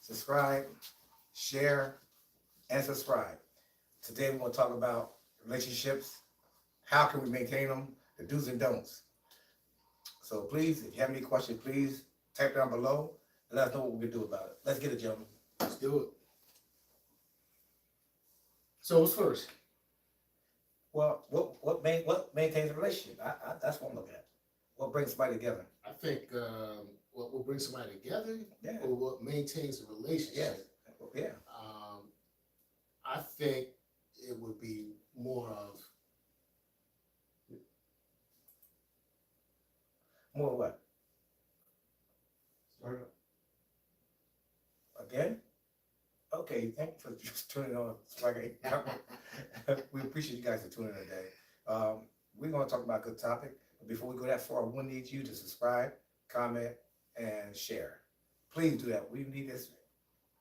subscribe, share, and subscribe. Today we're going to talk about relationships. How can we maintain them? The do's and don'ts. So please, if you have any questions, please type down below and let us know what we can do about it. Let's get it, gentlemen. Let's do it. So what's first? Well, what maintains a relationship? That's what I'm looking at. What brings somebody together? I think what will bring somebody together, Yeah. or what maintains the Yes. relationship. Yeah. I think it would be more of More what? start Again? Okay, thank you for just tuning on. We appreciate you guys for tuning in today. We're going to talk about a good topic. But before we go that far, we need you to subscribe, comment, and share. Please do that. We need this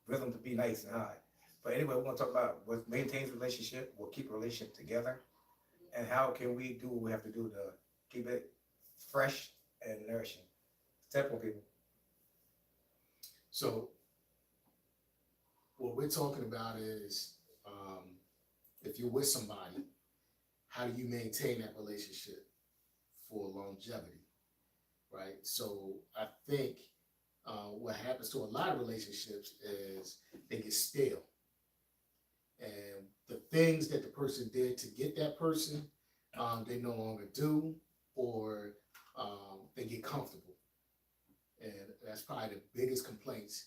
rhythm to be nice and high. But anyway, we're going to talk about what maintains a relationship, what keep a relationship together, and how can we do what we have to do to keep it fresh and nourishing. Step on people. So what we're talking about is if you're with somebody, how do you maintain that relationship for longevity, right? So I think what happens to a lot of relationships is they get stale. And the things that the person did to get that person, they no longer do, or they get comfortable. And that's probably the biggest complaints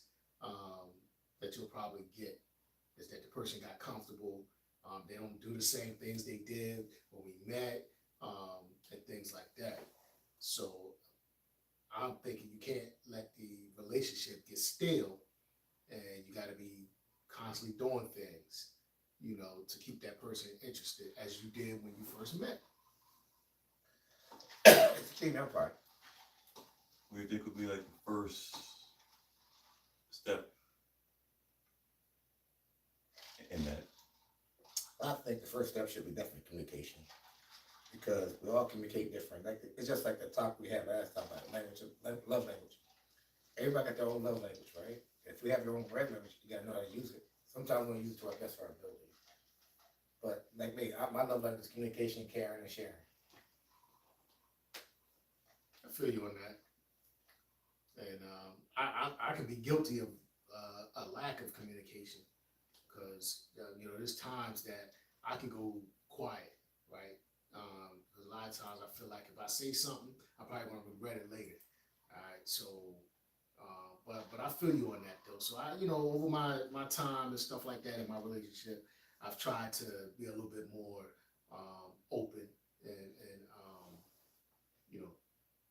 that you'll probably get, is that the person got comfortable. They don't do the same things they did when we met, and things like that. So I'm thinking you can't let the relationship get stale, and you got to be constantly doing things, to keep that person interested, as you did when you first met. It's the female part. What do you think would be like the first step in that? I think the first step should be definitely communication, because we all communicate different. Like it's just like the talk we had last time about language, love language. Everybody got their own love language, right? If we have your own red language, you gotta know how to use it. Sometimes we don't use it to our best for our ability. But like me, my love language is communication, caring, and sharing. I feel you on that. And I can be guilty of a lack of communication, because there's times that I can go quiet, right? A lot of times I feel like if I say something, I'm probably going to regret it later. All right, so but I feel you on that though. So over my time and stuff like that in my relationship, I've tried to be a little bit more open and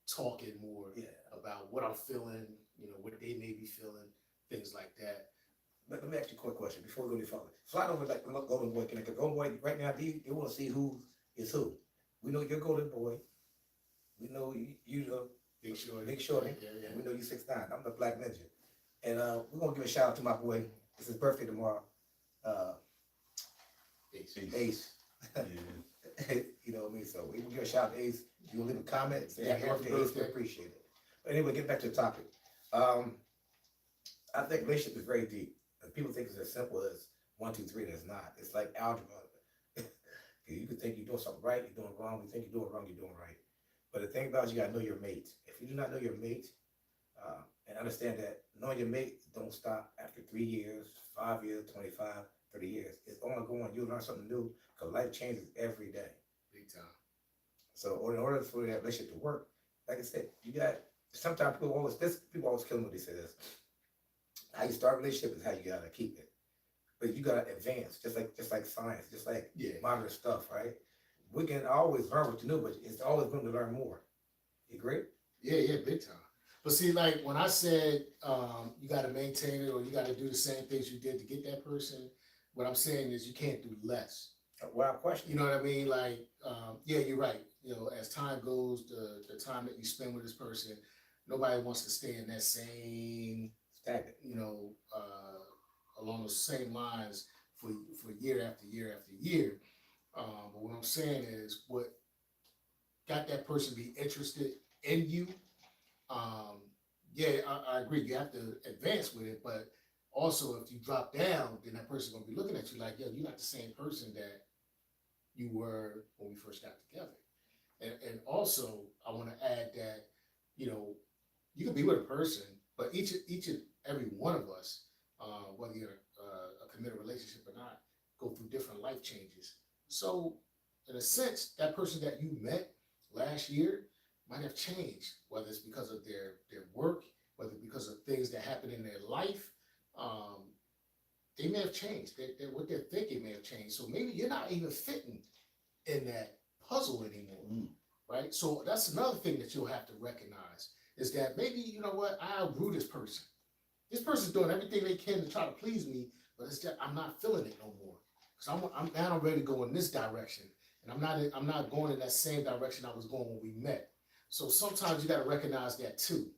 talking more about what I'm feeling, what they may be feeling, things like that. Let me ask you a quick question before we go any further. Slide over like Golden Boy Connect. Golden Boy, right now, they want to see who is who. We know you're Golden Boy. We know you Big Shorty. Big Shorty. Yeah. And we know you 6'9". I'm the Black Ninja. And we're gonna give a shout out to my boy. It's his birthday tomorrow. Ace. Yeah. You know what I mean? So we can give a shout out to Ace. If you want to leave a comment, say Yeah, happy happy birthday, Ace. We birthday. appreciate it. But anyway, get back to the topic. I think relationship is very deep. And people think it's as simple as 1, 2, 3, and it's not. It's like algebra. You could think you're doing something right, you're doing wrong. You think you're doing wrong, you're doing right. But the thing about it is you gotta know your mate. If you do not know your mate, and understand that knowing your mate don't stop after 3 years, 5 years, 25, 30 years. It's ongoing. You'll learn something new because life changes every day. Big time. So in order for that relationship to work, like I said, you got, sometimes people always kill me when they say this. How you start a relationship is how you gotta keep it. But you gotta advance, just like science, just like modern stuff, right? We can always learn what you know, but it's always going to learn more. You agree? Yeah, big time. But see, like when I said you got to maintain it, or you got to do the same things you did to get that person, what I'm saying is you can't do less. Without question. You know what I mean? Like, yeah, you're right. As time goes, the time that you spend with this person, nobody wants to stay in that same stagnant, along those same lines for year after year after year. But what I'm saying is, what got that person to be interested in you, yeah, I agree. You have to advance with it, but also, if you drop down, then that person's gonna be looking at you like, yo, you're not the same person that you were when we first got together. And also, I want to add that, you know, you can be with a person, but each and every one of us, whether you're a committed relationship or not, go through different life changes. So, in a sense, that person that you met last year might have changed, whether it's because of their work, whether because of things that happened in their life. They may have changed. What they're thinking may have changed. So maybe you're not even fitting in that puzzle anymore, right? So that's another thing that you'll have to recognize is that maybe, you know what, I outgrew this person. This person's doing everything they can to try to please me, but it's just I'm not feeling it no more. Because I'm ready to go in this direction, and I'm not going in that same direction I was going when we met. So sometimes you got to recognize that too.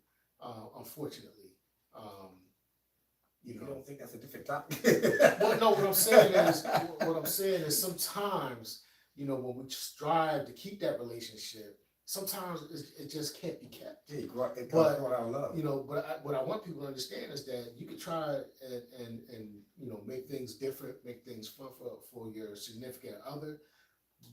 Unfortunately. You don't think that's a different topic? Well, no, what I'm saying is sometimes, you know, when we strive to keep that relationship, sometimes it just can't be kept. Yeah, it But, grow out of love. You know, what I want people to understand is that you can try and you know, make things different, make things fun for your significant other,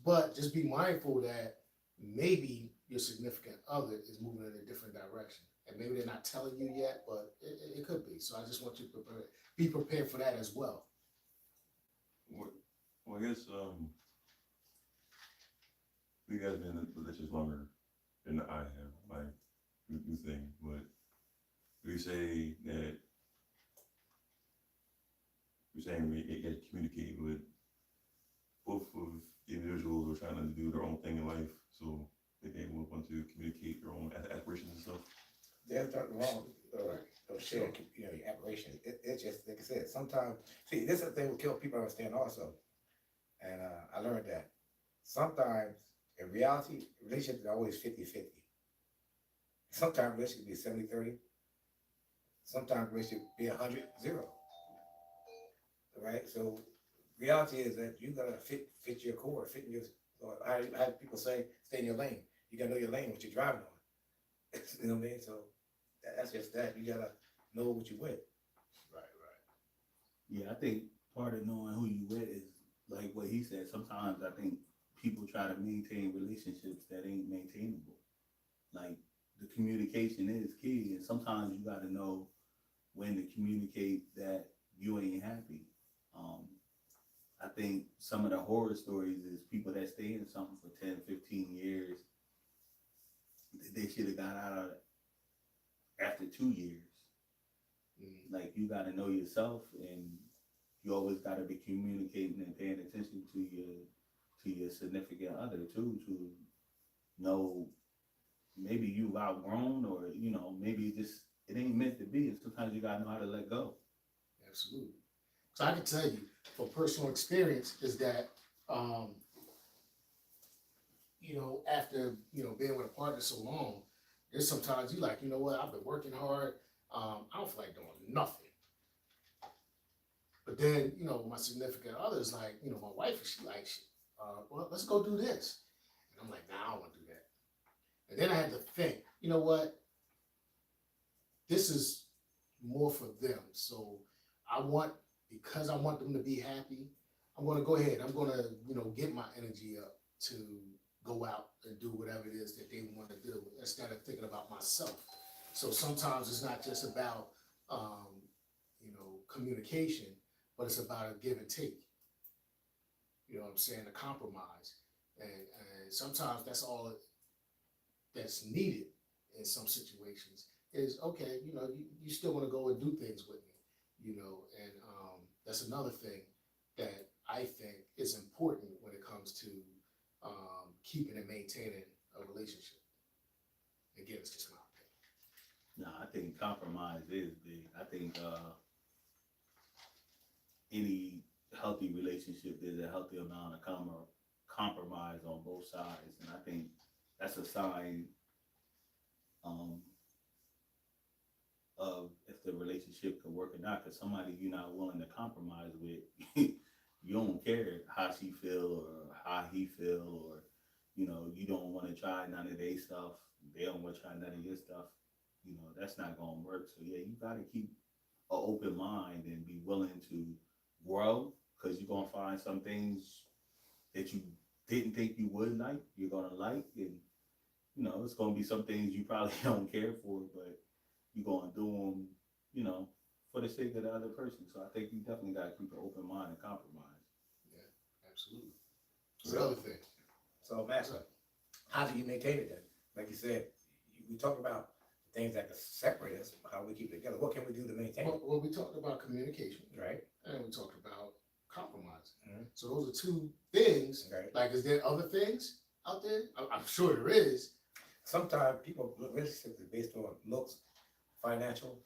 but just be mindful that maybe your significant other is moving in a different direction. And maybe they're not telling you yet, but it could be. So I just want you to be prepared for that as well. Well, I guess you guys been in a relationship longer than I have, like you think, but we say that we're saying we get to communicate with both of the individuals are trying to do their own thing in life, so they can move on to communicate their own aspirations and stuff. There's nothing wrong or sharing, you know, your aberrations. It's just, like I said, sometimes, see, this is the thing what kill people understand also. And I learned that sometimes in reality, relationships are always 50-50. Sometimes relationships be 70-30. Sometimes relationships be 100-0. Right? So reality is that you gotta fit your core, fit in your, how people say, stay in your lane. You gotta know your lane, what you're driving on. You know what I mean? So that's just that. You gotta know what you with. Right. Yeah, I think part of knowing who you with is like what he said. Sometimes I think people try to maintain relationships that ain't maintainable. Like the communication is key, and sometimes you got to know when to communicate that you ain't happy. I think some of the horror stories is people that stay in something for 10, 15 years. They should have got out of it after 2 years. Like you got to know yourself, and you always got to be communicating and paying attention to your significant other too, to know maybe you've outgrown, or you know, maybe just it ain't meant to be. And sometimes you got to know how to let go. Absolutely. So I can tell you from personal experience is that, you know, after, you know, being with a partner so long, there's sometimes you like, you know what, I've been working hard. I don't feel like doing nothing. But then, you know, my significant other is like, you know, my wife, she like, well, let's go do this. And I'm like, nah, I don't want to do that. And then I had to think, you know what, this is more for them. So because I want them to be happy, I'm going to go ahead. I'm going to, you know, get my energy up to go out and do whatever it is that they want to do instead of thinking about myself. So sometimes it's not just about, you know, communication, but it's about a give and take. You know what I'm saying? A compromise. And sometimes that's all that's needed in some situations is, okay, you know, you still want to go and do things with me, you know, and that's another thing that I think is important when it comes to keeping and maintaining a relationship. Again, it's just my opinion. No, I think compromise is big. I think any healthy relationship, there's a healthy amount of compromise on both sides, and I think that's a sign of if the relationship could work or not. Because somebody you're not willing to compromise with, you don't care how she feel or how he feel, or you know, you don't want to try none of their stuff. They don't want to try none of your stuff. You know, that's not gonna work. So yeah, you gotta keep open mind and be willing to grow, because you're gonna find some things that you didn't think you would like, you're gonna like, and you know, it's gonna be some things you probably don't care for, but you're gonna do them, you know, for the sake of the other person. So I think you definitely gotta keep an open mind and compromise. Yeah, absolutely. What's the other thing? So, Master, how do you maintain it then? Like you said, we talked about things that can separate us, how we keep it together. What can we do to maintain it? Well, we talked about communication, Right? and we talked about compromise. Mhm. So those are two things. Okay. Like, is there other things out there? I'm sure there is. Sometimes people relationships is based on looks, financial,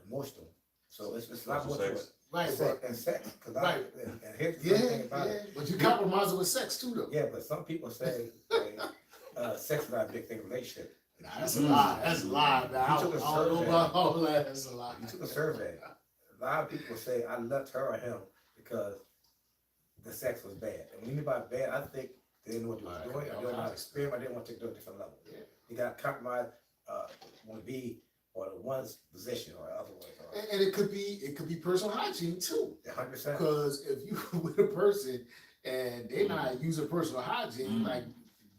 emotional. So it's a lot more to Sex. it. Right, Sex and sex. Cause Right. and here's the yeah, thing about yeah. it. But you compromise it with sex too, though. Yeah, but some people say sex is not a big thing in a relationship. Nah, that's a lie. That's a lie, man. I You don't took a know survey. about all that. That's a lie. You took a survey. A lot of people say I left her or him because the sex was bad. And when you mean by bad, I think they didn't know what they was Right. doing. I didn't know how to experiment. I didn't want to take it to a different level. Yeah. You got compromised, want to be on one's position or other way. And it could be personal hygiene too. 100%. Because if you with a person and they're not using personal hygiene, Mhm. like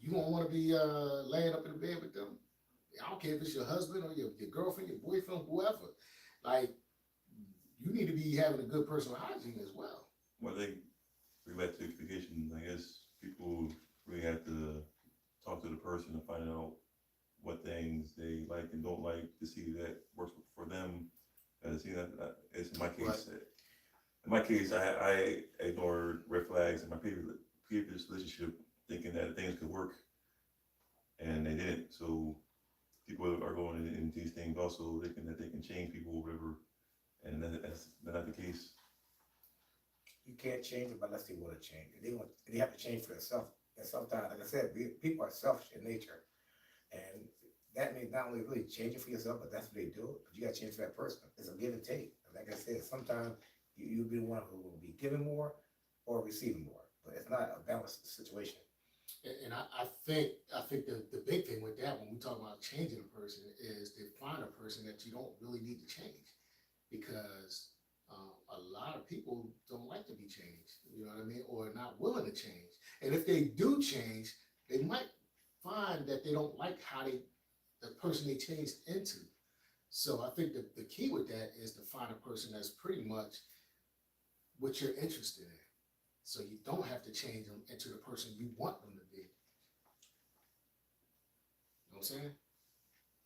you don't want to be laying up in the bed with them. I don't care if it's your husband or your girlfriend, your boyfriend, whoever. Like you need to be having a good personal hygiene as well. Well, I think we back to communication. I guess people really have to talk to the person and find out what things they like and don't like to see that works for them. And see that it's in my case. Right. In my case, I ignored red flags in my previous relationship, thinking that things could work, and they didn't. So people are going into these things also thinking that they can change people or whatever, and that's not the case. You can't change it unless they want to change it. They have to change for themselves. And sometimes, like I said, people are selfish in nature. And that means not only really changing for yourself, but that's what they do. But you got to change for that person. It's a give and take. And like I said, sometimes you'll be the one who will be giving more or receiving more. But it's not a balanced situation. And I think the big thing with that when we talk about changing a person is to find a person that you don't really need to change, because a lot of people don't like to be changed, you know what I mean, or not willing to change. And if they do change, they might find that they don't like how the person they changed into. So I think the key with that is to find a person that's pretty much what you're interested in. So you don't have to change them into the person you want them to be. You know what I'm saying?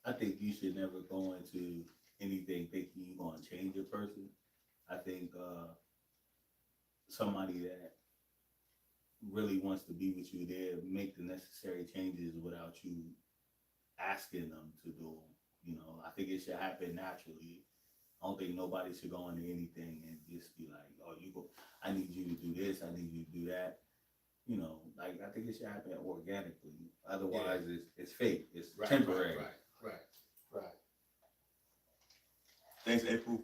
I think you should never go into anything thinking you're gonna change a person. I think somebody that really wants to be with you there make the necessary changes without you asking them to do them. You know, I think it should happen naturally. I don't think nobody should go into anything and just be like, "Oh, I need you to do this. I need you to do that." You know, like I think it should happen organically. Otherwise, it's fake. It's temporary. Right. Thanks, April.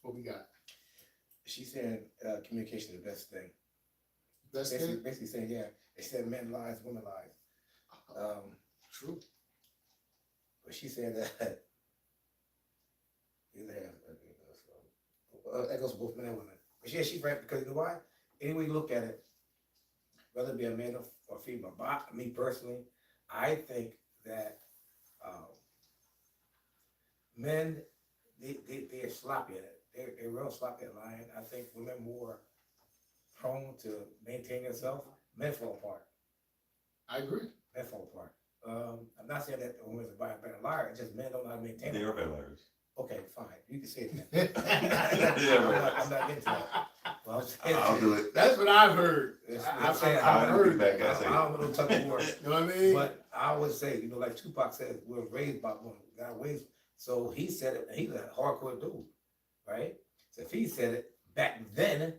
What we got? She said communication is the best thing. Best Basically, thing? basically saying, yeah, they said men lies, women lies. True. But she said that either have that goes for both men and women. But yeah, she's right, because you know why? Any way you look at it, whether it be a man or female, but me personally, I think that men they're sloppy at it. They're real sloppy at lying. I think women more prone to maintain themselves. Men fall apart. I agree. Men fall apart. I'm not saying that women's a better liar. It's just men don't know how to maintain They it. are bad liars. Okay, fine. You can say that. Yeah, right. I'm not getting to that. Well, I'm saying, I'll do it. That's what I've heard. I'm saying, I've heard back. that. I don't know the type of word. You know what I mean? But I would say, like Tupac said, we're raised by one. God raised. So he said it, and he's a hardcore dude, right? So if he said it back then,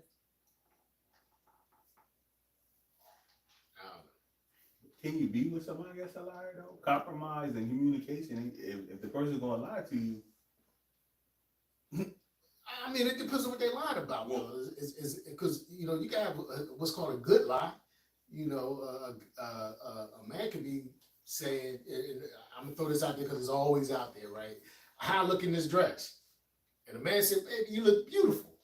I don't know. Can you be with somebody that's a liar though? Compromise and communication. If the person's gonna lie to you, I mean, it depends on what they lied about. Though. Is because you know you can have what's called a good lie. You know, a man could be saying, "I'm gonna throw this out there because it's always out there, right? How I look in this dress." And the man said, baby, you look beautiful,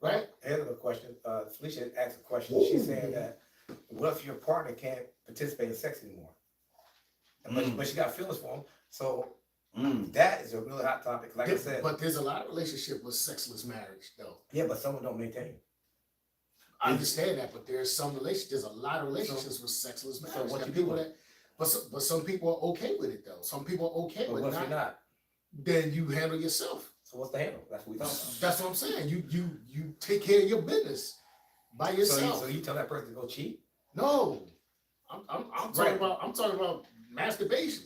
right? Here's a question. Felicia asked a question. She said that what if your partner can't participate in sex anymore? But she got feelings for him. So that is a really hot topic. Like I said. But there's a lot of relationship with sexless marriage, though. Yeah, but someone don't maintain. I understand that, but there's a lot of relationships with sexless So marriage. what There are you people doing? but some people are okay with it, though. Some people are okay But with what if you're not? Then you handle yourself. So what's the handle? That's what we talking about. That's what I'm saying. You take care of your business by yourself. So you tell that person to go cheat? No, I'm Right. talking about masturbation.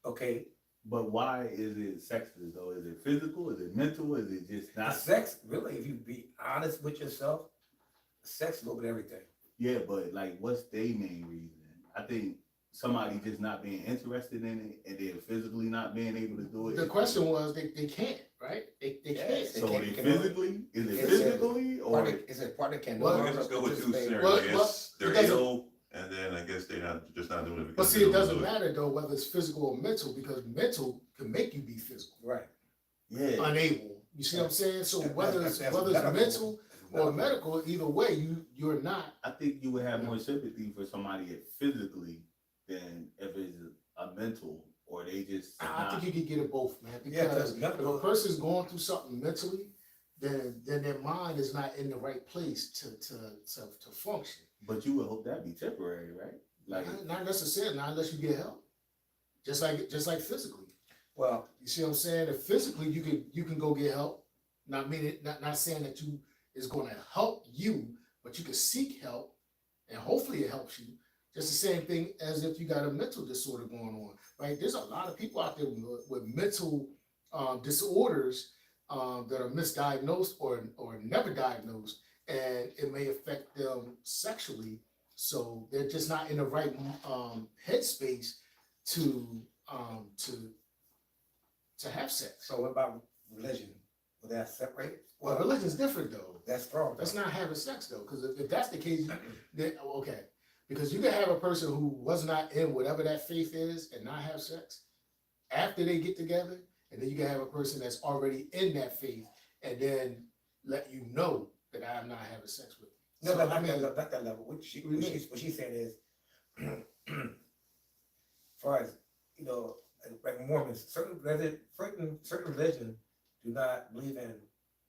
Okay. But why is it sexless though? Is it physical? Is it mental? Is it just The not? sex, really, if you be honest with yourself, sex is a little bit everything. Yeah, but like, what's their main reason? I think somebody just not being interested in it, and then physically not being able to do it. The question was they can't, right? They Yes. can't. So can't- they can physically? Is it It's a- physically or? Is it partner can no Well, I longer guess just go with two participate? scenarios. Well, I guess well, it they're doesn't- ill, and then I guess they're not doing it But because see, they it don't doesn't do matter though whether it's physical or mental, because mental can make you be physical, Right. Yeah. unable. You see what I'm saying? So whether it's That's mental or medical, either way, you're not. I think you would have more sympathy for somebody that physically than if it's a mental or they just I not. think you can get it both, man. Yeah, Because because if a medical, person's going through something mentally, then their mind is not in the right place to function. But you would hope that'd be temporary, right? Like, Not necessarily, not unless you get help. Just like physically. well, You see what I'm saying? If physically you can go get help. Not saying that is going to help you, but you can seek help, and hopefully it helps you. Just the same thing as if you got a mental disorder going on, right? There's a lot of people out there with mental disorders that are misdiagnosed or never diagnosed, and it may affect them sexually. So they're just not in the right headspace to have sex. so what about religion? Will that separate? Well, religion's different though. That's strong. That's not having sex though, because if that's the case, then okay. Because you can have a person who was not in whatever that faith is and not have sex after they get together, and then you can have a person that's already in that faith and then let you know that I'm not having sex with you. No, So, not I mean, that level. What she said is, as far as, you know, like Mormons, certain religion do not believe in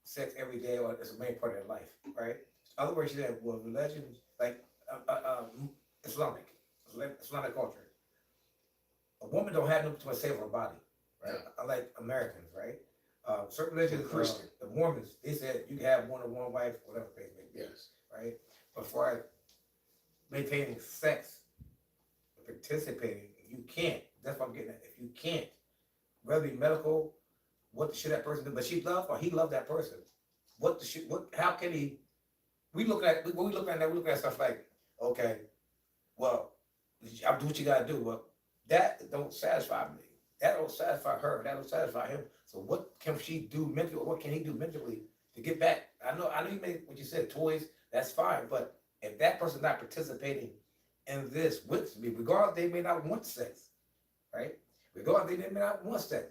sex every day or it's a main part of their life, right? In other words, she said, well, religion, like Islamic culture, a woman don't have no to say of her body, right? Unlike Americans, right? Certain religions, Christian. the Mormons, they said you can have more than one wife, whatever the case may be, yes. right? But for as maintaining sex, participating, you can't. That's what I'm getting at. If you can't, whether it be medical, what should that person do? But she loved or he loved that person. How can he? We look at stuff like, okay, well, I'll do what you gotta do. Well, that don't satisfy me. That don't satisfy her. That don't satisfy him. So what can she do mentally? Or what can he do mentally to get back? I know you made what you said, toys, that's fine. But if that person's not participating in this with me, regardless, they may not want sex, right? Regardless, they may not want sex.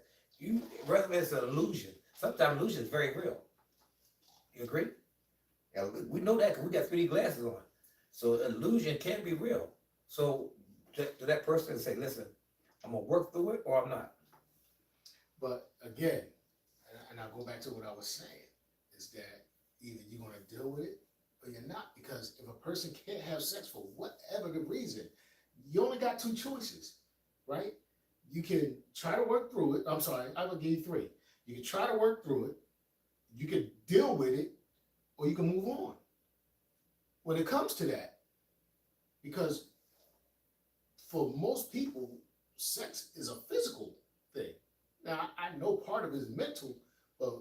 Whether it's an illusion, sometimes illusion is very real. You agree? Yeah, we know that because we got 3D glasses on. So illusion can be real. So to that person say, listen, I'm gonna work through it or I'm not. But again, and I'll go back to what I was saying, is that either you're going to deal with it or you're not. Because if a person can't have sex for whatever the reason, you only got two choices, right? You can try to work through it. I'm sorry, I will give you three. You can try to work through it, you can deal with it, or you can move on. When it comes to that, because for most people, sex is a physical thing. Now, I know part of it is mental, but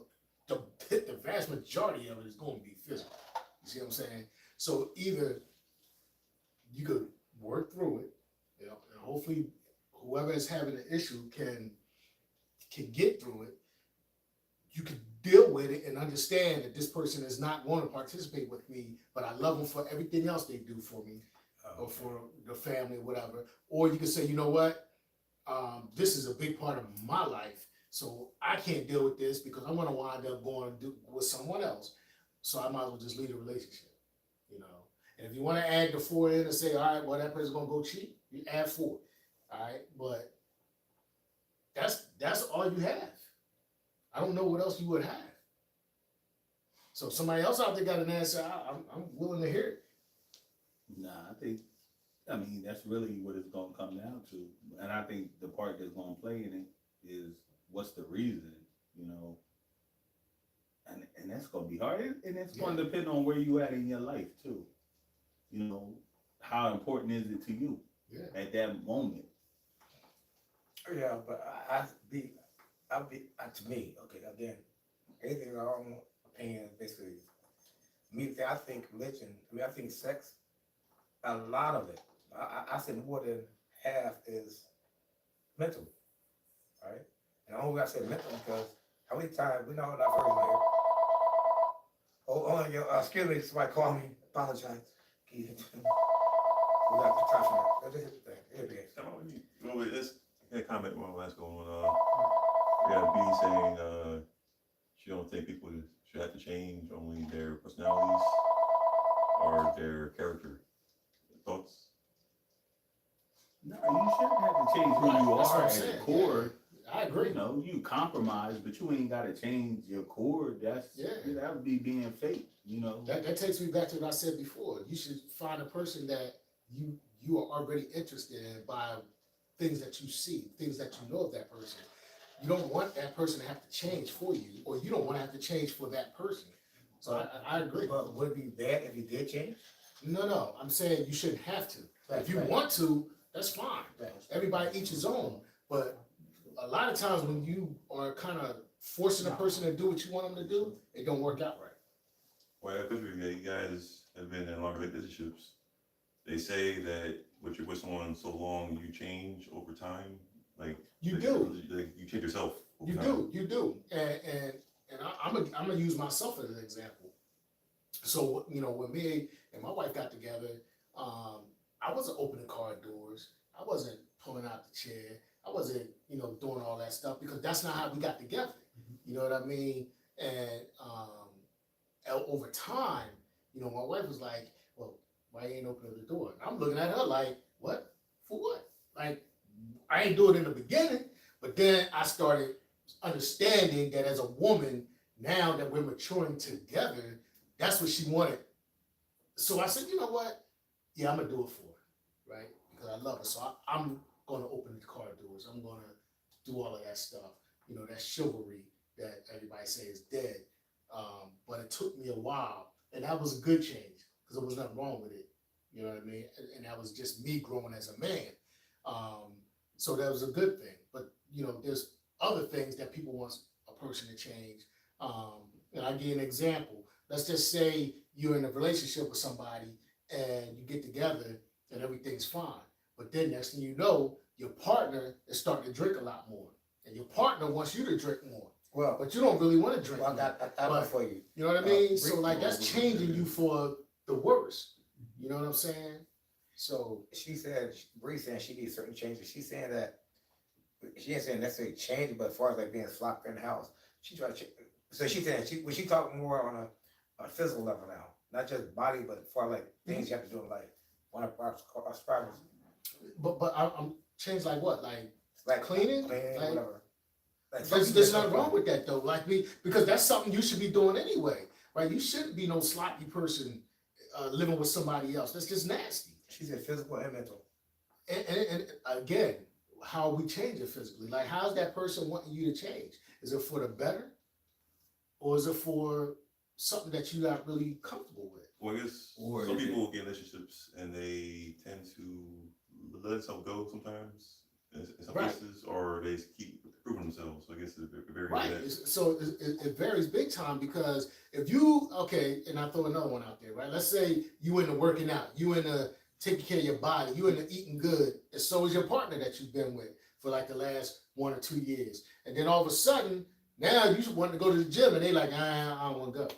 the vast majority of it is going to be physical. You see what I'm saying? So either you could work through it, you know, and hopefully whoever is having the issue can get through it. You can deal with it and understand that this person is not going to participate with me, but I love them for everything else they do for me or for the family, whatever. Or you can say, you know what? This is a big part of my life, So I can't deal with this because I'm gonna wind up going to do with someone else. So I might as well just leave the relationship, you know. And if you want to add the 4 in and say, all right, well that person's gonna go cheat, you add 4, all right. But that's all you have. I don't know what else you would have. So if somebody else out there got an answer, I'm willing to hear it. Nah, I mean, that's really what it's gonna come down to. And I think the part that's gonna play in it is what's the reason, you know? And that's gonna be hard. And it's gonna depend on where you at in your life too. You know, how important is it to you at that moment? Yeah, but to me, okay, again, anything our own opinion, basically. Me, I think religion, I think sex, a lot of it, I said more than half is mental, right? And the only reason I said mental because how many times, we know not heard here. Oh, excuse me, somebody call me, apologize. We got time for that. That's the thing. It is. Well, let's get a comment on what's going on. We got B saying she don't think people should have to change only their personalities or their character. Thoughts? No, you shouldn't have to change who you That's what are I'm at the saying. core. I agree. You know, you compromise, but you ain't gotta change your core. That would be being fake, you know. That takes me back to what I said before. You should find a person that you are already interested in by things that you see, things that you know of that person. You don't want that person to have to change for you, or you don't want to have to change for that person. So I agree. But would it be bad if you did change? No, I'm saying you shouldn't have to. If you want to, that's fine. Everybody each his own. But a lot of times when you are kind of forcing a person to do what you want them to do, it don't work out right. Well, especially you guys have been in long relationships. They say that when you're with someone so long, you change over time. Like you do. Like you change yourself. You do. And I'm gonna use myself as an example. So you know, when me and my wife got together, I wasn't opening car doors. I wasn't pulling out the chair. I wasn't, you know, doing all that stuff because that's not how we got together. You know what I mean? And over time, you know, my wife was like, "Well, why you ain't opening the door?" And I'm looking at her like, "What? For what?" Like, I ain't do it in the beginning, but then I started understanding that as a woman, now that we're maturing together, that's what she wanted. So I said, you know what? Yeah, I'm gonna do it for her, right? Because I love her. So I'm gonna open the car doors. I'm gonna do all of that stuff. You know, that chivalry that everybody says is dead. But it took me a while, and that was a good change because there was nothing wrong with it. You know what I mean? And that was just me growing as a man. So that was a good thing. But you know, there's other things that people want a person to change. And I'll give you an example. Let's just say you're in a relationship with somebody and you get together and everything's fine. But then next thing you know, your partner is starting to drink a lot more. And your partner wants you to drink more. Well, But you don't really want to drink well, more. I got for you. You know what I mean? So like that's changing you for the worse. You know what I'm saying? So She said, Bree saying she needs certain changes. She's saying that she ain't saying necessarily change, but as far as like being sloppy in the house, she tried to. So she said she talking more on a physical level now, not just body, but for like things you have to do in life. One of our subscribers, but I'm changed like what? Like cleaning? Like, whatever. Like there's nothing wrong with that though. Like because that's something you should be doing anyway, right? You shouldn't be no sloppy person living with somebody else. That's just nasty. She said physical and mental. And again, how we change it physically? Like, how's that person wanting you to change? Is it for the better, or is it for something that you're not really comfortable with? Well, I guess Or some is people get in relationships and they tend to let themselves go sometimes in some cases, or they keep proving themselves. So I guess it varies. Right. So it varies big time because if you, and I'll throw another one out there, right? Let's say you into working out, you into taking care of your body, you into eating good, and so is your partner that you've been with for like the last 1 or 2 years. And then all of a sudden, now you want to go to the gym and they like, I don't want to go.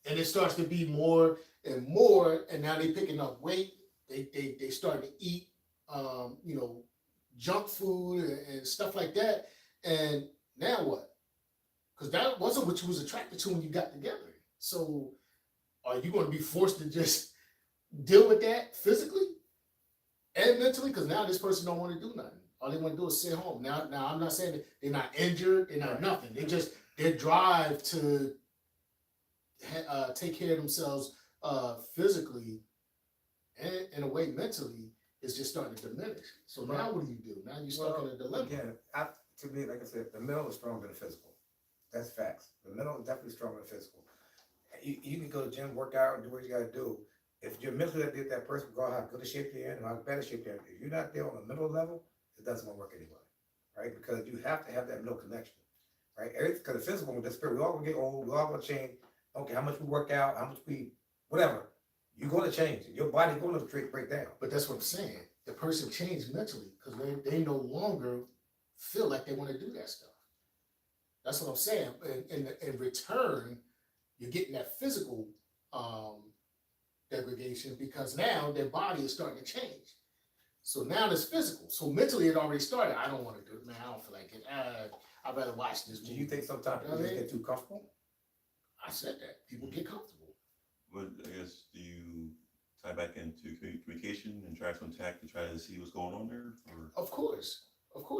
And it starts to be more and more, and now they picking up weight. They starting to eat, junk food and stuff like that. And Now what? Because that wasn't what you was attracted to when you got together. So are you going to be forced to just deal with that physically and mentally? Because now this person don't want to do nothing. All they want to do is sit home. Now I'm not saying that they're not injured, they're not nothing. They just their drive to take care of themselves physically and in a way mentally is just starting to diminish. So now what do? Now you're stuck in a dilemma. Again, to me, like I said, the mental is stronger than the physical. That's facts. The mental is definitely stronger than physical. You can go to the gym, work out, and do what you got to do. If you're mentally that person, regardless how good a shape you're in, and how bad a shape you're in, if you're not there on the mental level, it doesn't want to work anyway, right? Because you have to have that mental connection, right? Because the physical with the spirit, we all gonna get old, we all gonna change. Okay, how much we work out, how much we, whatever, you're gonna change. Your body's gonna break down. But that's what I'm saying. The person changed mentally because they no longer feel like they want to do that stuff. That's what I'm saying. In return, you're getting that physical degradation because now their body is starting to change. So now it's physical. So mentally it already started. I don't want to do it, man. I don't feel like it. I'd rather watch this Do movie. you think sometimes people just get too comfortable? I said that. People get comfortable. But I guess, do you tie back into communication and try to try to see what's going on there? Or? Of course.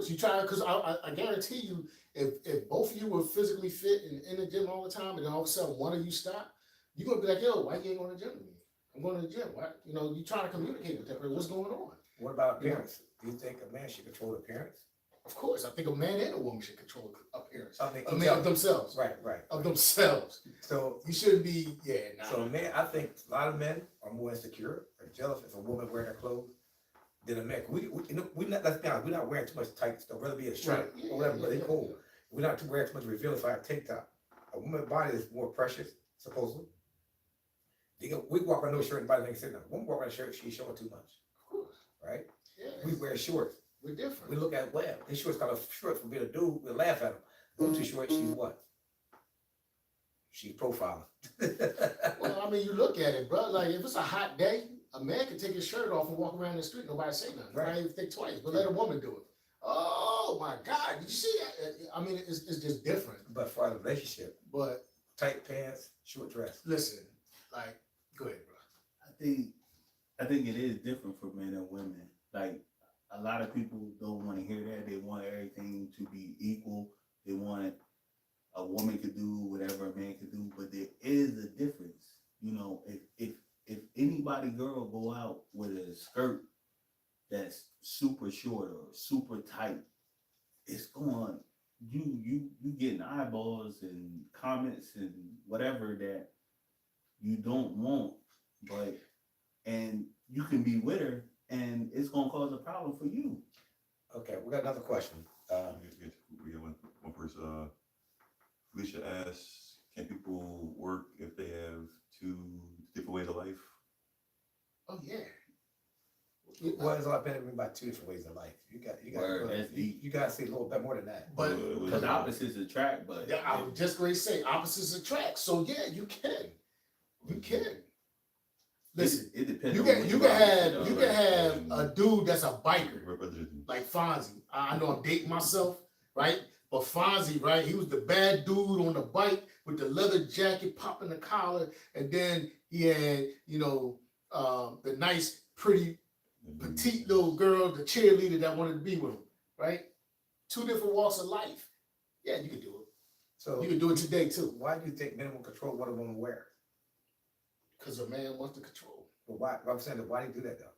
You try, because I guarantee you, if both of you were physically fit and in the gym all the time, and then all of a sudden one of you stop, you're gonna be like, yo, why you ain't going to the gym with me? I'm going to the gym. Why? You know, you trying to communicate with that person. What's going on? What about appearance? Do you think a man should control appearance? Of course, I think a man and a woman should control appearance. I think I mean, of themselves. Right. Of themselves. So You shouldn't be, So men, I think a lot of men are more insecure or jealous if a woman wearing her clothes than a man. We not, let's be honest, we're not wearing too much tight stuff, whether it be a shirt Right. or whatever, but it's Yeah. cold. We're not wearing too much revealing for our tank top. A woman's body is more precious, supposedly. We walk with no shirt and body ain't sitting there. Woman walk with a shirt, she's showing too much, Of course. right? Yeah. We wear shorts. We're different. We look at, well, his shorts got a short for being a dude, we laugh at him. Go too short, she's what? She's profiling. Well, I mean, you look at it, bro. Like, if it's a hot day, a man can take his shirt off and walk around the street. Nobody say nothing. Right. Not even think twice. But let a woman do it. Oh my God! Did you see that? I mean, it's just different. But for a relationship, But tight pants, short dress. listen, like, go ahead, bro. I think it is different for men and women. Like, a lot of people don't want to hear that. They want everything to be equal. They want a woman could do whatever a man could do, but there is a difference. You know, if anybody girl go out with a skirt that's super short or super tight, it's going, you getting eyeballs and comments and whatever that you don't want, and you can be with her and it's gonna cause a problem for you. Okay, we got another question. We have one person. Felicia asks, can people work if they have two different ways of life? Oh yeah. Well, it's a lot better than about two different ways of life. Word, that's deep. You gotta see a little bit more than that. But Because opposites attract, but yeah, I was just going to say opposites attract. So yeah, you can. You can. Listen, it depends. you on can what you you're can about, have you right? can have a dude that's a biker. Representation. Like Fonzie. I know I'm dating myself, right? But Fonzie, right? He was the bad dude on the bike with the leather jacket popping the collar, and then he had, the nice, pretty, petite little girl, the cheerleader that wanted to be with him, right? Two different walks of life. Yeah, you can do it. So You can do it today too, why do you think men will control what a woman wears? because a man wants to control. But why? I'm saying that why do you do that though?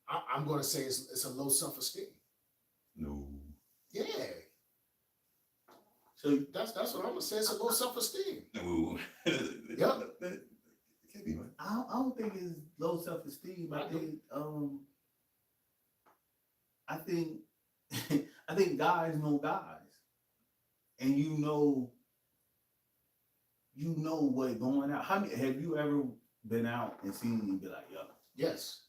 I'm going to say it's a low self-esteem. No. Yeah, So that's what I'm gonna say. It's a low self-esteem. No. Yep. It can't be, man. I don't think it's low self-esteem. I think guys know guys, and you know what going out. How many have you ever been out and seen and be like, yo, Yes,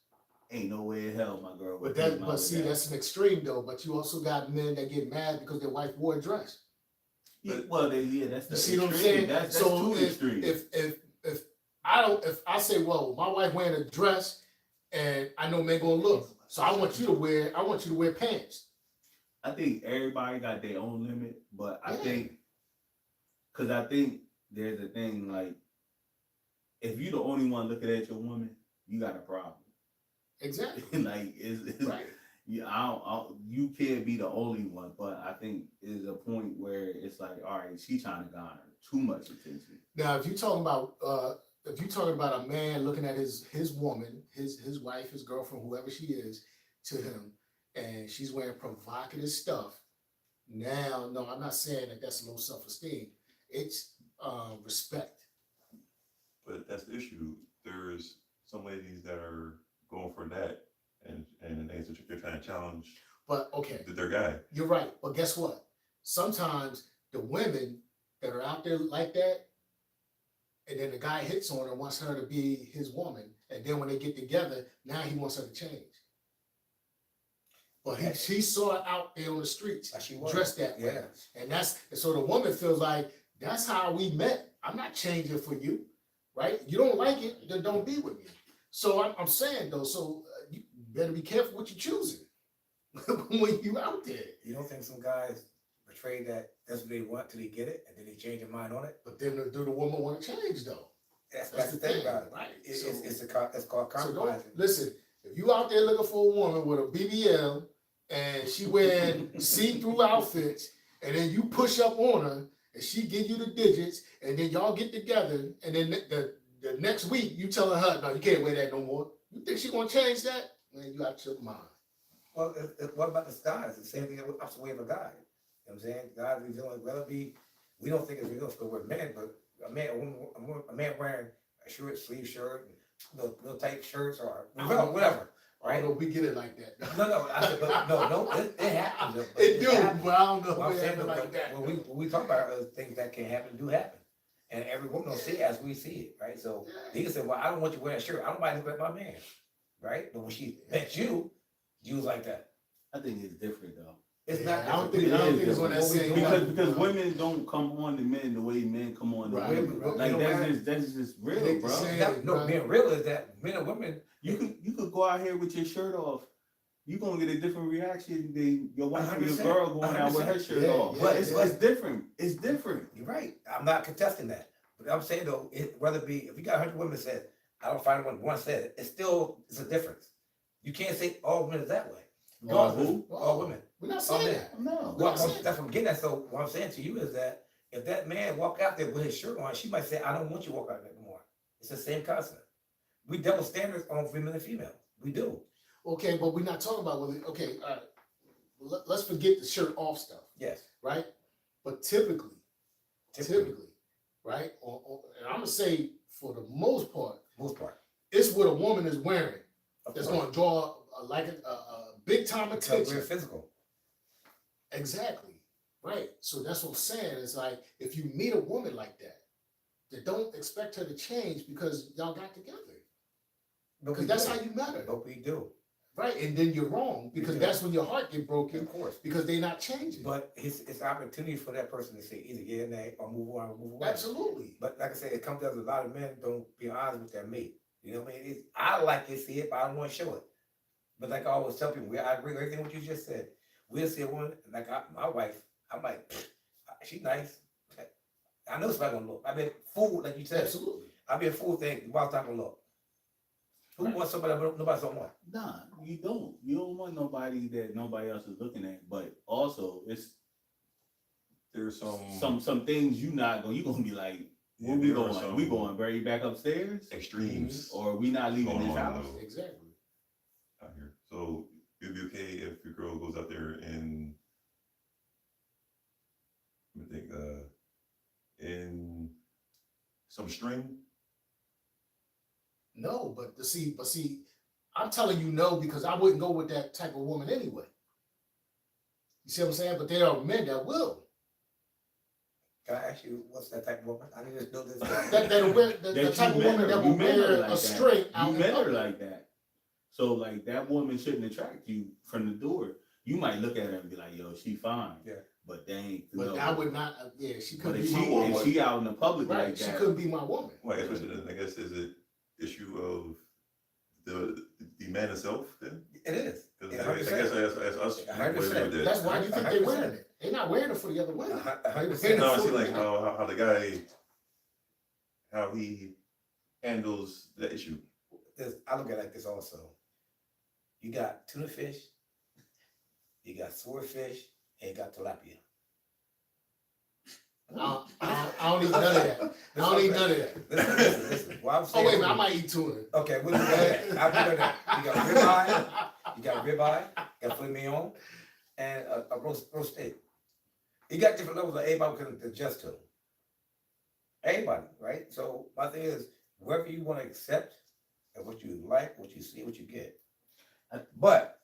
ain't no way in hell my girl would but take my that's an extreme though. But you also got men that get mad because their wife wore a dress. Yeah, that's the You see what I'm extreme. saying? That's So too extreme. If I say, well, my wife wearing a dress, and I know men gonna look, So I want you to wear pants. I think everybody got their own limit, but I Yeah. think, cause I think there's a thing like, if you the only one looking at your woman, you got a problem. Exactly. Like, it's Right. yeah, you can't be the only one, but I think is a point where it's like, all right, she trying to garner too much attention. Now, if you're talking about a man looking at his woman, his wife, his girlfriend, whoever she is, to him, and she's wearing provocative stuff. Now, no, I'm not saying that that's low self-esteem. It's respect. But that's the issue. There's some ladies that are going for that, and they're trying to challenge But okay, their guy. you're right. But guess what? Sometimes the women that are out there like that, and then the guy hits on her, wants her to be his woman, and then when they get together, now he wants her to change. But she saw it out there on the streets, Like she was. dressed that way. Yeah. And so the woman feels like, that's how we met. I'm not changing for you, right? You don't like it, then don't be with me. So I'm saying though, you better be careful what you're choosing when you out there. You don't think some guys portray that that's what they want till they get it, and then they change their mind on it? But then do the woman want to change though? That's the thing about it. right? It's So- it's called So don't, compromising. listen, if you out there looking for a woman with a BBL and she wearing see-through outfits, and then you push up on her and she give you the digits, and then y'all get together, and then the next week you telling her, no, you can't wear that no more. You think she gonna change that? Man, you out your mind. Well, what about the guys? The same thing that's the way of a guy. You know what I'm saying? Guys, we don't whether be, we don't think it's real because we're men, but a man wearing a short sleeve shirt, and little tight shirts, or whatever, I right? don't know if we get it like that. No, I said, but no, it happens. but It do, happens. but I don't know Well, I'm if it saying, happen like that. when we talk about things that can happen, do happen. And every woman will see it as we see it, right? So they can say, well, I don't want you wearing a shirt. I don't want you to look at my man, right? But when she met you, you was like that. I think it's different though. It's Yeah, not. I don't different. think it's on that same level. Because women don't come on to men the way men come on to Right. women. Right. Like You know that's just It real, ain't the bro. same. No, being real is that men and women. You could go out here with your shirt off. You gonna get a different reaction than your wife or your 100%, girl going out with her 100%. shirt Yeah, off. yeah, But it's yeah. different. It's different. You're right. I'm not contesting that, but I'm saying though, whether it be if you got 100 women said, I don't find one said it. It's a difference. You can't say all women is that way. All Regardless, who? all women. We're not saying men. that. No. We're not saying That's what I'm getting at. So what I'm saying to you is that if that man walk out there with his shirt on, she might say, I don't want you to walk out there anymore. It's the same concept. We double standards on women and females. We do. Okay, but we're not talking about whether, okay, all right. Let's forget the shirt off stuff, Yes. right? But typically, right? And I'm gonna say for the most part, Most part. it's what a woman is wearing Of that's course. gonna draw a big time Because attention. we're physical. Exactly. Right. So that's what I'm saying. It's like if you meet a woman like that, then don't expect her to change because y'all got together. But Because we that's do. how you met her. But we do. Right. And then you're wrong because do. that's when your heart get broken Of course. because they're not changing. But it's opportunity for that person to say either yeah or nay or move on or move away. Absolutely. But like I said, it comes down to a lot of men don't be honest with their mate. You know what I mean? I like to see it, but I don't want to show it. But like I always tell people, I agree with everything what you just said. We'll see a woman, like my wife, I'm like, she nice. I know it's not gonna look. I've been fooled, like you said. Absolutely. I've been fooled thinking, why's not gonna look? Who wants somebody that nobody don't want? Nah, you don't. You don't want nobody that nobody else is looking at. But also, it's There's some some things you gonna be like, where Yeah, we there are going? some- We going very back upstairs, extremes or we not leaving going this on, house? though. Exactly. out here. So it'd be okay if your girl goes out there and let me think, in some string. No, but see, I'm telling you no because I wouldn't go with that type of woman anyway. You see what I'm saying? But there are men that will. Can I ask you, what's that type of woman? I need to know this. That'll wear the That type you of met woman her- that you will met her wear like a that. string out You in met her public. like that. So like that woman shouldn't attract you from the door. You might look at her and be like, yo, she fine. Yeah. But they ain't. But no. I would not. Yeah, she But couldn't if be my woman. she out in the public Right, like she that, couldn't be my woman. Well, I guess there's an issue of the man himself then? It is. 'Cause Yeah, I guess 100%. as us, 100%. what do we do? That's why you think they're 100%. wearing it. They're not wearing it for the other women. 100%. No, I see for like the- how the guy, how he handles the issue. I look at it like this also. You got tuna fish, you got swordfish, and you got tilapia. I don't eat none of that. I don't eat none of that. Listen. Well, I'm Oh saying, wait a minute, I might eat tuna. okay, we'll do that. I'll do that. You got ribeye, you got filet mignon, and a roast steak. You got different levels that everybody can adjust to. Anybody, right? So my thing is, wherever you want to accept and what you like, what you see, what you get. But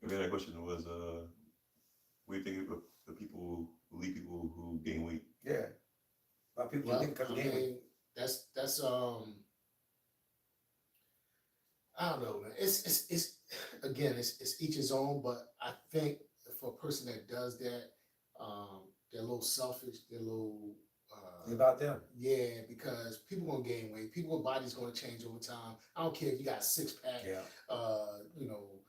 And then that question was, what do you think of the people who lead people who gain weight? yeah, a lot of people Well, think because I game. mean, that's I don't know, man. It's again, it's each his own. But I think for a person that does that, they're a little selfish. They're a little It's about them. yeah, because people gonna gain weight. People's body's gonna change over time. I don't care if you got a 6-pack, Yeah. you know,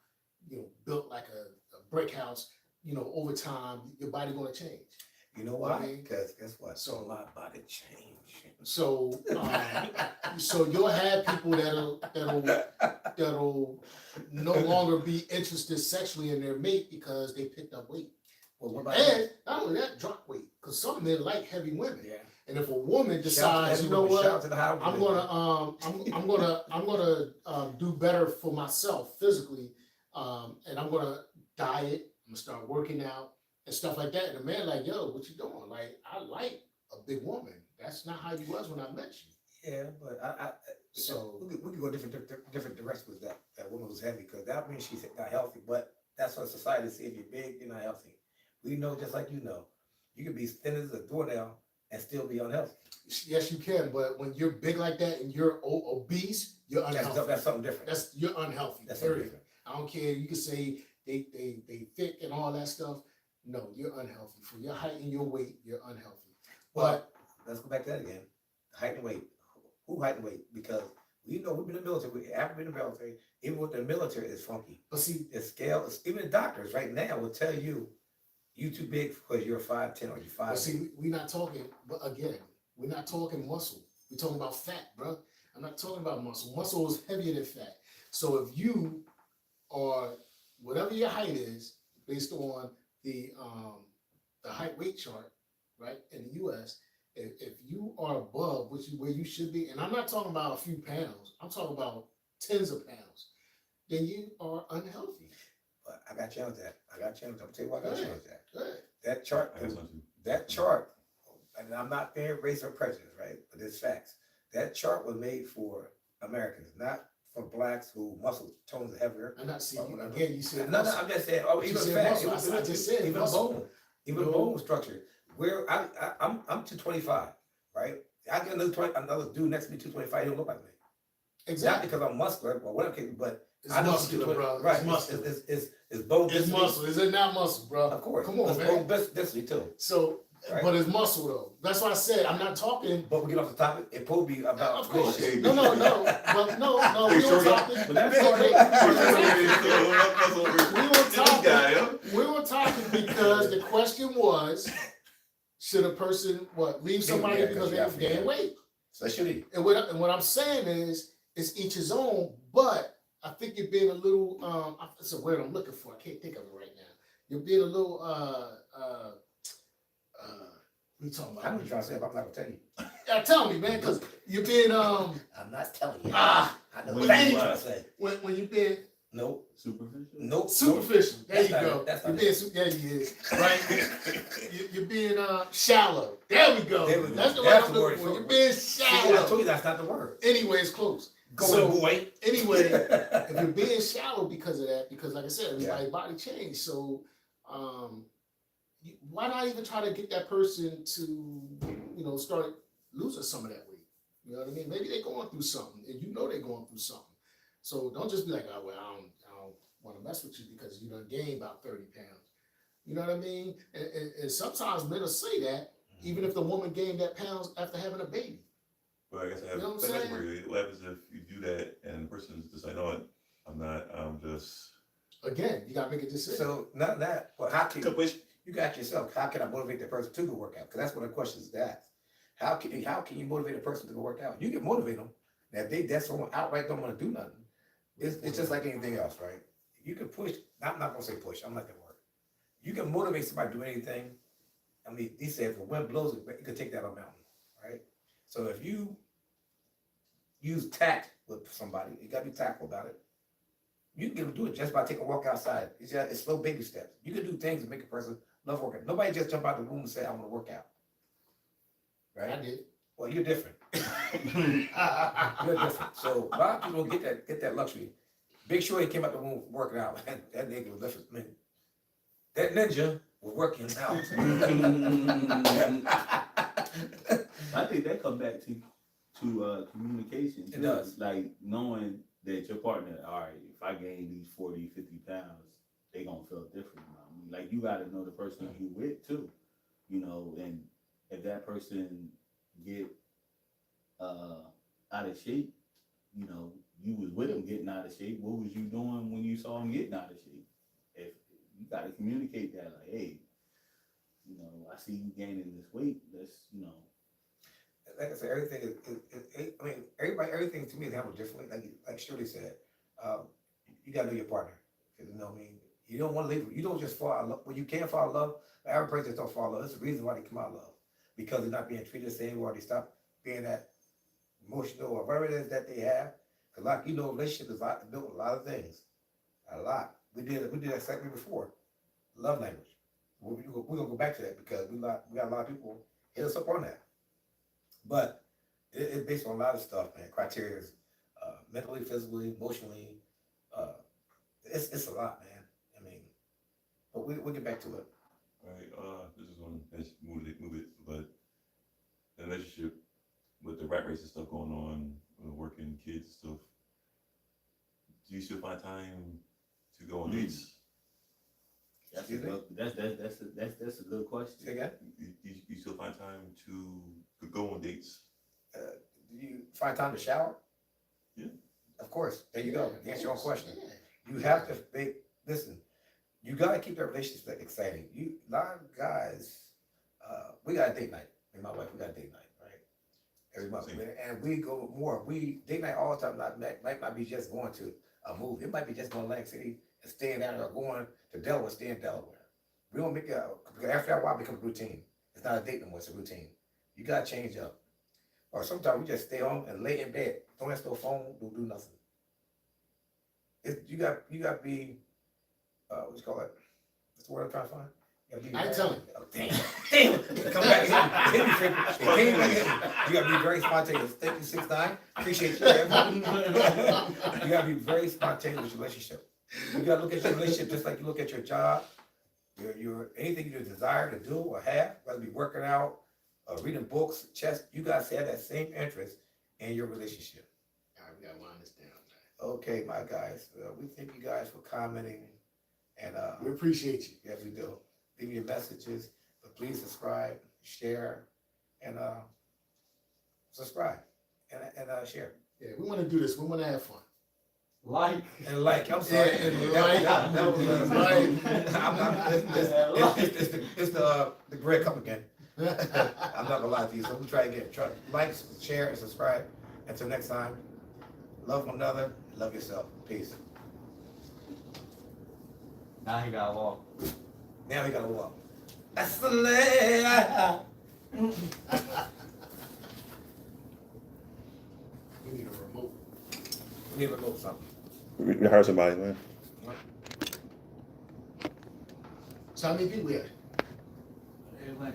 built like a brick house. You know, over time, your body gonna change. You know Well, I why? mean, Because guess what? so- My body changed. So, so you'll have people that'll no longer be interested sexually in their mate because they picked up weight, Well, what about and not only that, drop weight. Because some men like heavy women, yeah. and if a woman Shout decides, to you know everybody, shout what, to the Howard I'm women. gonna do better for myself physically, and I'm gonna diet. I'm gonna start working out and stuff like that. And the man like, yo, what you doing? Like, I like a big woman. That's not how you was when I met you. Yeah, but I So we could go different directions with that woman was heavy because that means she's not healthy. But that's what society see. If you're big, you're not healthy. We know, just like you know, you could be thin as a doornail and still be unhealthy. yes, you can, but when you're big like that and you're obese, you're unhealthy. That's something different. You're unhealthy. That's something Period. different. I don't care. You can say they thick and all that stuff. No, you're unhealthy. For your height and your weight, you're unhealthy. Well, let's go back to that again. Height and weight. Who height and weight? Because we know we've been in the military. We have been in the military. Even with the military, it's funky. But see, The scale, even the doctors right now will tell you, you too big because you're 5'10" or you're 5'8". but see, we're not talking. But again, we're not talking muscle. We're talking about fat, bro. I'm not talking about muscle. Muscle is heavier than fat. So if you are whatever your height is, based on the height weight chart, right, in the U.S., if you are above where you should be, and I'm not talking about a few pounds, I'm talking about tens of pounds, then you are unhealthy. But I got challenged that. I'm gonna tell you why I got challenged that. Good. That chart, I guess so too. that chart, and I'm not being race or prejudice, right? But it's facts. That chart was made for Americans, not for blacks who muscle tones are heavier. I'm not seeing Whatever. again. You said No, muscle. I'm just saying. Oh, You even said fat. muscle. I just said even muscle. bone, even No. bone structure. Where I'm 225, right? I get another dude next to me 225. He don't look like me. Not Exactly. because I'm muscular, or whatever. But It's I know muscular, 220 bro. Right? It's muscular. It's bone. It's density. muscle. Is it not muscle, bro? Of course. Come on, it's man. bone density too. So, Right. but it's muscle though. That's why I said I'm not talking. But we get off the topic. It probably be about. Of course. Okay, No. But no. Hey, We sure, on topic. but that's Wait, all wait, We We on topic. guy, huh? We on topic because the question was, should a person leave somebody Yeah, because they yeah, have gained yeah. weight? So should he? And what I'm saying is, it's each his own. But I think you're being a little. It's a word I'm looking for. I can't think of it right now. You're being a little. What are you talking I know about? what you're trying to say, but I'm not gonna tell you. Yeah, tell me, man, because you're being I'm not telling you. Ah. I know When what you you're trying what? to say. when you're being Nope. Superficial? Nope. superficial. There That's you not go. it. That's You're not being it. yeah, you is right. You're being shallow. There we go. There we go. That's the That's word the I'm word looking for. for You're it. being See, I told shallow. you that's not the word. Anyway, it's close. Go So- on, boy. Anyway, if you're being shallow because of that, because like I said, everybody's body changed. So why not even try to get that person to, start losing some of that weight? You know what I mean? Maybe they're going through something, and you know they're going through something. So don't just be like, oh well, I don't want to mess with you because you done gained about 30 pounds. You know what I mean? And sometimes men will say that even if the woman gained that pounds after having a baby. But I guess I have You know a what I'm question saying? for you. What happens if you do that and the person's just like, no, I'm not, I'm just. Again, you gotta make a decision. So none of that, well, how can, Which, you got yourself, how can I motivate that person to go work out? Because that's what the question is asked. How can you motivate a person to go work out? You can motivate them. Now, if that's someone outright don't want to do nothing, it's just like anything else, right? You can push, I'm not gonna say push, I'm not gonna work. You can motivate somebody to do anything. I mean, he said if the wind blows, you can take that on a mountain, right? So if you use tact with somebody, you gotta be tactful about it. You can get them to do it just by taking a walk outside. It's slow baby steps. You can do things to make a person love working. Nobody just jump out the room and say, I want to work out. I Right? did. Well, you're different. You're different. So a lot of people don't get that luxury. Big Shorty came out the room working out. That nigga was different. Man, that ninja was working out. I think that come back to communication. It too. does. Like knowing that your partner, all right, if I gain these 40, 50 pounds, they gonna feel different about me. Like you gotta know the person you with too, you know, and if that person get out of shape, you know, you was with him getting out of shape, what was you doing when you saw him getting out of shape? If you gotta communicate that, like, hey, you know, I see you gaining this weight, let's, you know. Like I said, everything I mean, everything to me is handled differently. Like Shirley said, you gotta know your partner. 'Cause, you know what I mean? You don't want to leave. You don't just fall out of love. When you can't fall in love, the average person just don't fall in love. That's the reason why they come out of love. Because they're not being treated the same, or they stop being that emotional or whatever it is that they have. Because like you know, relationship is built a lot of things. A lot. We did that segment before. Love language. We're gonna go back to that because we got a lot of people hit us up on that. But it's based on a lot of stuff, man. Criteria, mentally, physically, emotionally. It's a lot, man. I mean, but we'll get back to it. right, this is one, let's move it, but the relationship with the rat race and stuff going on, working kids and stuff, do you still find time to go on dates? That's a Excuse me? good, that's a good question. Say again? You still find time to go on dates? Do you find time to shower? Yeah. Of course. There you go. Answer your own question. Yeah. You have to listen. You gotta keep that relationship exciting. A lot of guys, we got a date night. Me and my wife, we got a date night, right? Every month, Same. and we go more. We date night all the time. Might not be just going to a movie. It might be just going to Atlantic City and staying down there, or going to Delaware, stay in Delaware. We don't make it because after a while, it becomes routine. It's not a date no more. It's a routine. You gotta change up. Or sometimes we just stay home and lay in bed. Don't answer no phone. Don't do nothing. You got to be, what you call it? What's the word I'm trying to find? You gotta be I ain't telling. Oh, damn. Come back. Hit me, Frank. You got to be very spontaneous. Thank you, 6'9". Appreciate you. You got to be very spontaneous with your relationship. You got to look at your relationship just like you look at your job. Your anything you desire to do or have, whether it be working out, reading books, chess, you guys have that same interest in your relationship. All right, we gotta line this down, Okay, my guys, we thank you guys for commenting, and man. We appreciate you. yes, we do. Leave me your messages, but please subscribe, share, and subscribe and share Yeah, we wanna do this. We wanna have fun. Like. and like. I'm sorry, Yeah, that was like. it's the Greg come again. I'm not gonna lie to you, so we'll try again. Like, share, and subscribe. Until next time, love one another, love yourself. Peace. Now he gotta walk. Now we gotta walk. That's the land. We need a remote. We need to know something. Hire somebody, man. So how many people we had? It went